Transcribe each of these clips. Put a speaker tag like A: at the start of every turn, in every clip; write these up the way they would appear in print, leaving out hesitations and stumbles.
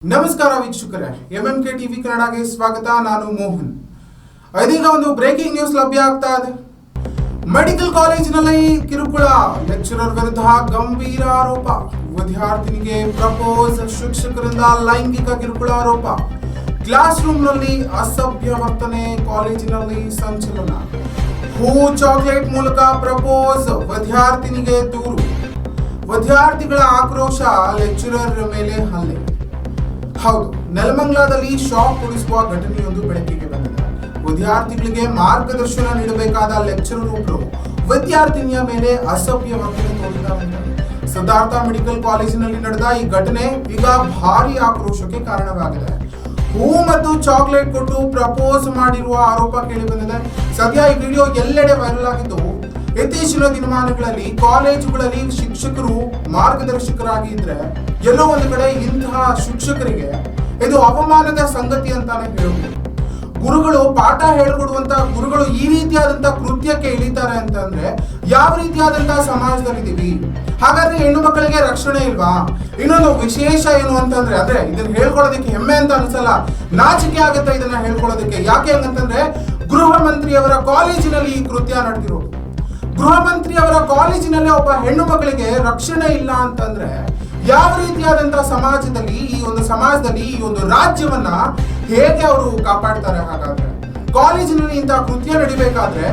A: ನಮಸ್ಕಾರ ವೀಕ್ಷಕರೇ, MMK TV ಕನ್ನಡಗೆ ಸ್ವಾಗತ. ನಾನು ಮೋಹನ್. ಇದೀಗ ಒಂದು ಬ್ರೇಕಿಂಗ್ ನ್ಯೂಸ್ ಲಭ್ಯ ಆಗ್ತಾ ಇದೆ. ಮೆಡಿಕಲ್ ಕಾಲೇಜಿನಲ್ಲಿ ಕಿರುಕುಳ, ಲೆಕ್ಚರರ್ ವಿರುದ್ಧ ಗಂಭೀರ ಆರೋಪ. ವಿದ್ಯಾರ್ಥಿನಿಗೆ ಪ್ರಪೋಸ್, ಶಿಕ್ಷಕರಿಂದ ಲೈಂಗಿಕ ಕಿರುಕುಳ ಆರೋಪ. ಕ್ಲಾಸ್ ರೂಮ್ನಲ್ಲಿ ಅಸಭ್ಯ ವರ್ತನೆ, ಕಾಲೇಜಿನಲ್ಲಿ ಸಂಚಲನ. ಹೂ ಚಾಕ್ಲೇಟ್ ಮೂಲಕ ಪ್ರಪೋಸ್, ವಿದ್ಯಾರ್ಥಿನಿಗೆ ದೂರು. ವಿದ್ಯಾರ್ಥಿಗಳ ಆಕ್ರೋಶ, ಲೆಕ್ಚರರ್ ಮೇಲೆ ಹಲ್ಲೆ. ಹೌದು, ನೆಲಮಂಗಲದಲ್ಲಿ ಶಾಕ್ ಕೊಡಿಸುವ ಘಟನೆಯೊಂದು ಬೆಳಕಿಗೆ ಬಂದಿದೆ. ವಿದ್ಯಾರ್ಥಿಗಳಿಗೆ ಮಾರ್ಗದರ್ಶನ ನೀಡಬೇಕಾದ ಲೆಕ್ಚರರ್ ಒಬ್ಬರು ವಿದ್ಯಾರ್ಥಿನಿಯ ಮೇಲೆ ಅಸಭ್ಯ ವರ್ತನೆ ತೋರಿದ್ದಾರೆ. ಸಿದ್ಧಾರ್ಥ ಮೆಡಿಕಲ್ ಕಾಲೇಜಿನಲ್ಲಿ ನಡೆದ ಈ ಘಟನೆ ಈಗ ಭಾರಿ ಆಕ್ರೋಶಕ್ಕೆ ಕಾರಣವಾಗಿದೆ. ಹೂ ಮತ್ತು ಚಾಕ್ಲೇಟ್ ಕೊಟ್ಟು ಪ್ರಪೋಸ್ ಮಾಡಿರುವ ಆರೋಪ ಕೇಳಿ ಬಂದಿದೆ. ಸದ್ಯ ಈ ವಿಡಿಯೋ ಎಲ್ಲೆಡೆ ವೈರಲ್ ಆಗಿದ್ದು, ಇತ್ತೀಚಿನ ದಿನಮಾನಗಳಲ್ಲಿ ಕಾಲೇಜುಗಳಲ್ಲಿ ಶಿಕ್ಷಕರು ಮಾರ್ಗದರ್ಶಕರಾಗಿ ಇದ್ರೆ ಎಲ್ಲೋ ಒಂದು ಕಡೆ ಇಂತಹ ಶಿಕ್ಷಕರಿಗೆ ಇದು ಅವಮಾನದ ಸಂಗತಿ ಅಂತಾನೆ ಹೇಳಬಹುದು. ಗುರುಗಳು ಪಾಠ ಹೇಳಿಕೊಡುವಂತಹ ಗುರುಗಳು ಈ ರೀತಿಯಾದಂತಹ ಕೃತ್ಯಕ್ಕೆ ಇಳಿತಾರೆ ಅಂತಂದ್ರೆ ಯಾವ ರೀತಿಯಾದಂತಹ ಸಮಾಜದಲ್ಲಿದ್ದೀವಿ? ಹಾಗಾದ್ರೆ ಹೆಣ್ಣು ಮಕ್ಕಳಿಗೆ ರಕ್ಷಣೆ ಇಲ್ವಾ? ಇನ್ನೊಂದು ವಿಶೇಷ ಏನು ಅಂತಂದ್ರೆ, ಅಂದ್ರೆ ಇದನ್ನ ಹೇಳ್ಕೊಳ್ಳೋದಕ್ಕೆ ಹೆಮ್ಮೆ ಅಂತ ಅನ್ಸಲ್ಲ, ನಾಚಿಕೆ ಆಗುತ್ತೆ ಇದನ್ನ ಹೇಳ್ಕೊಳ್ಳೋದಕ್ಕೆ. ಯಾಕೆ ಅಂತಂದ್ರೆ ಗೃಹ ಮಂತ್ರಿಯವರ ಕಾಲೇಜಿನಲ್ಲಿ ಈ ಕೃತ್ಯ ನಡೆದಿರೋದು. ಗೃಹ ಮಂತ್ರಿಯವರ ಕಾಲೇಜಿನಲ್ಲಿ ಒಬ್ಬ ಹೆಣ್ಣು ಮಕ್ಕಳಿಗೆ ರಕ್ಷಣೆ ಇಲ್ಲ ಅಂತಂದ್ರೆ ಯಾವ ರೀತಿಯಾದಂತಹ ಸಮಾಜದಲ್ಲಿ ಈ ಒಂದು ರಾಜ್ಯವನ್ನ ಹೇಗೆ ಅವರು ಕಾಪಾಡ್ತಾರೆ? ಹಾಗಾದ್ರೆ ಕಾಲೇಜಿನಲ್ಲಿ ಇಂತಹ ಕೃತ್ಯ ನಡಿಬೇಕಾದ್ರೆ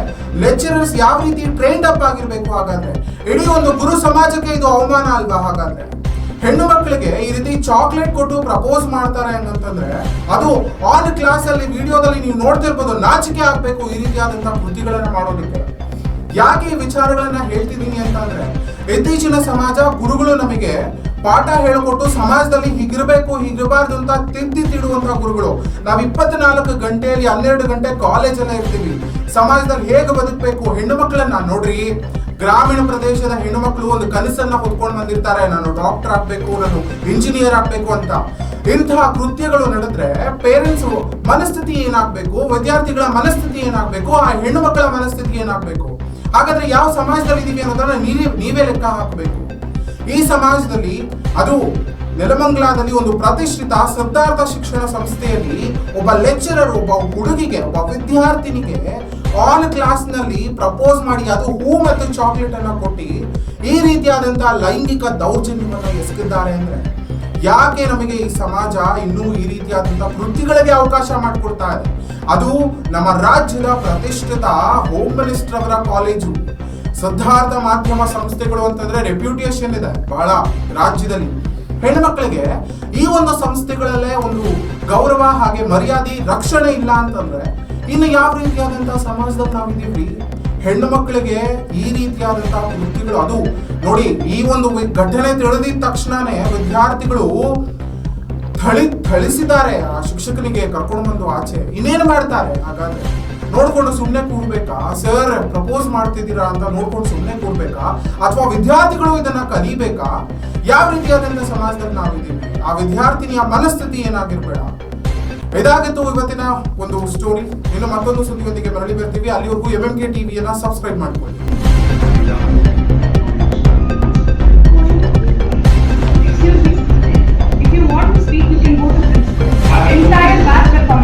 A: ಲೆಕ್ಚರರ್ಸ್ ಯಾವ ರೀತಿ ಟ್ರೈನ್ಡ್ ಅಪ್ ಆಗಿರ್ಬೇಕು? ಹಾಗಾದ್ರೆ ಇಡೀ ಒಂದು ಗುರು ಸಮಾಜಕ್ಕೆ ಇದು ಅವಮಾನ ಅಲ್ವಾ? ಹಾಗಾದ್ರೆ ಹೆಣ್ಣು ಮಕ್ಕಳಿಗೆ ಈ ರೀತಿ ಚಾಕ್ಲೇಟ್ ಕೊಟ್ಟು ಪ್ರಪೋಸ್ ಮಾಡ್ತಾರೆ ಅಂತಂದ್ರೆ ಅದು ಆನ್ ಕ್ಲಾಸ್ ಅಲ್ಲಿ ವಿಡಿಯೋದಲ್ಲಿ ನೀವು ನೋಡ್ತಿರ್ಬೋದು. ನಾಚಿಕೆ ಆಗ್ಬೇಕು ಈ ರೀತಿಯಾದಂತಹ ಕೃತಿಗಳನ್ನ ಮಾಡೋದಕ್ಕೆ. ಯಾಕೆ ಈ ವಿಚಾರಗಳನ್ನ ಹೇಳ್ತಿದ್ದೀನಿ ಅಂತಂದ್ರೆ, ಇತ್ತೀಚಿನ ಸಮಾಜ ಗುರುಗಳು ನಮಗೆ ಪಾಠ ಹೇಳಿಕೊಟ್ಟು ಸಮಾಜದಲ್ಲಿ ಹೀಗಿರ್ಬೇಕು ಹೀಗಿರಬಾರ್ದು ಅಂತ ತಿದ್ದಿಡುವಂತಹ ಗುರುಗಳು. ನಾವು 24 ಗಂಟೆಯಲ್ಲಿ 12 ಗಂಟೆ ಕಾಲೇಜಲ್ಲೇ ಇರ್ತೀವಿ. ಸಮಾಜದಲ್ಲಿ ಹೇಗೆ ಬದುಕಬೇಕು? ಹೆಣ್ಣು ಮಕ್ಕಳನ್ನ ನೋಡ್ರಿ, ಗ್ರಾಮೀಣ ಪ್ರದೇಶದ ಹೆಣ್ಣು ಮಕ್ಕಳು ಒಂದು ಕನಸನ್ನ ಹೊತ್ಕೊಂಡು ಬಂದಿರ್ತಾರೆ, ನಾನು ಡಾಕ್ಟರ್ ಆಗ್ಬೇಕು, ನಾನು ಇಂಜಿನಿಯರ್ ಆಗ್ಬೇಕು ಅಂತ. ಇಂತಹ ಕೃತ್ಯಗಳು ನಡೆದ್ರೆ ಪೇರೆಂಟ್ಸ್ ಮನಸ್ಥಿತಿ ಏನಾಗ್ಬೇಕು? ವಿದ್ಯಾರ್ಥಿಗಳ ಮನಸ್ಥಿತಿ ಏನಾಗ್ಬೇಕು? ಆ ಹೆಣ್ಣು ಮಕ್ಕಳ ಮನಸ್ಥಿತಿ ಏನಾಗ್ಬೇಕು? ಹಾಗಾದ್ರೆ ಯಾವ ಸಮಾಜದಲ್ಲಿ ಇದೀವಿ ಅನ್ನೋದನ್ನ ನೀವೇ ಲೆಕ್ಕ ಹಾಕಬೇಕು. ಈ ಸಮಾಜದಲ್ಲಿ, ಅದು ನೆಲಮಂಗಲದಲ್ಲಿ ಒಂದು ಪ್ರತಿಷ್ಠಿತ ಸಿದ್ಧಾರ್ಥ ಶಿಕ್ಷಣ ಸಂಸ್ಥೆಯಲ್ಲಿ ಒಬ್ಬ ಲೆಕ್ಚರರ್ ಒಬ್ಬ ಹುಡುಗಿಗೆ, ಒಬ್ಬ ವಿದ್ಯಾರ್ಥಿನಿಗೆ ಆನ್ ಕ್ಲಾಸ್ ನಲ್ಲಿ ಪ್ರಪೋಸ್ ಮಾಡಿ, ಅದು ಹೂ ಮತ್ತು ಚಾಕ್ಲೇಟ್ ಅನ್ನ ಕೊಟ್ಟು ಈ ರೀತಿಯಾದಂತಹ ಲೈಂಗಿಕ ದೌರ್ಜನ್ಯವನ್ನ ಎಸಗಿದ್ದಾರೆ. ಅಂದ್ರೆ ಯಾಕೆ ನಮಗೆ ಈ ಸಮಾಜ ಇನ್ನೂ ಈ ರೀತಿಯಾದಂತಹ ಕೃತ್ಯಗಳಿಗೆ ಅವಕಾಶ ಮಾಡಿಕೊಡ್ತಾ ಇದೆ? ಅದು ನಮ್ಮ ರಾಜ್ಯದ ಪ್ರತಿಷ್ಠಿತ ಹೋಮ್ ಮಿನಿಸ್ಟರ್ ಅವರ ಕಾಲೇಜು. ಸಿದ್ಧಾರ್ಥ ಮಾಧ್ಯಮ ಸಂಸ್ಥೆಗಳು ಅಂತಂದ್ರೆ ರೆಪ್ಯೂಟೇಷನ್ ಇದೆ ಬಹಳ ರಾಜ್ಯದಲ್ಲಿ. ಹೆಣ್ಮಕ್ಳಿಗೆ ಈ ಒಂದು ಸಂಸ್ಥೆಗಳಲ್ಲೇ ಒಂದು ಗೌರವ ಹಾಗೆ ಮರ್ಯಾದೆ ರಕ್ಷಣೆ ಇಲ್ಲ ಅಂತಂದ್ರೆ ಇನ್ನು ಯಾವ ರೀತಿಯಾದಂತಹ ಸಮಾಜದಲ್ಲಿ ನಾವಿದ್ದೀವಿ? ಹೆಣ್ಣು ಮಕ್ಕಳಿಗೆ ಈ ರೀತಿಯಾದಂತಹ ಕೃತ್ಯಗಳು, ಅದು ನೋಡಿ, ಈ ಒಂದು ಘಟನೆ ತಿಳಿದಿದ ತಕ್ಷಣನೇ ವಿದ್ಯಾರ್ಥಿಗಳು ಥಳಿಸಿದ್ದಾರೆ. ಆ ಶಿಕ್ಷಕನಿಗೆ ಕರ್ಕೊಂಡು ಬಂದು ಆಚೆ ಇನ್ನೇನು ಮಾಡ್ತಾರೆ? ಹಾಗಾದ್ರೆ ನೋಡ್ಕೊಂಡು ಸುಮ್ಮನೆ ಕೂಡ್ಬೇಕಾ? ಸರ್ ಪ್ರಪೋಸ್ ಮಾಡ್ತಿದ್ದೀರಾ ಅಂತ ನೋಡ್ಕೊಂಡು ಸುಮ್ಮನೆ ಕೂಡ್ಬೇಕಾ? ಅಥವಾ ವಿದ್ಯಾರ್ಥಿಗಳು ಇದನ್ನ ಕಲಿಬೇಕಾ? ಯಾವ ರೀತಿಯಾದಂತ ಸಮಾಜದಲ್ಲಿ ನಾವಿದ್ದೀವಿ? ಆ ವಿದ್ಯಾರ್ಥಿನಿಯ ಮನಸ್ಥಿತಿ ಏನಾಗಿರ್ಬೇಡ. ಇದಾಗಿತ್ತು ಇವತ್ತಿನ ಒಂದು ಸ್ಟೋರಿ. ಇನ್ನು ಮತ್ತೊಂದು ಸುದ್ದಿಯೊಂದಿಗೆ ಮರಳಿ ಬರ್ತೀವಿ. ಅಲ್ಲಿವರೆಗೂ ಎಂಎಂಕೆ ಟಿವಿಯನ್ನ ಸಬ್ಸ್ಕ್ರೈಬ್ ಮಾಡ್ಕೊಳ್ಳಿ.
B: Excuse me, if you want to speak, you can go to the entire back.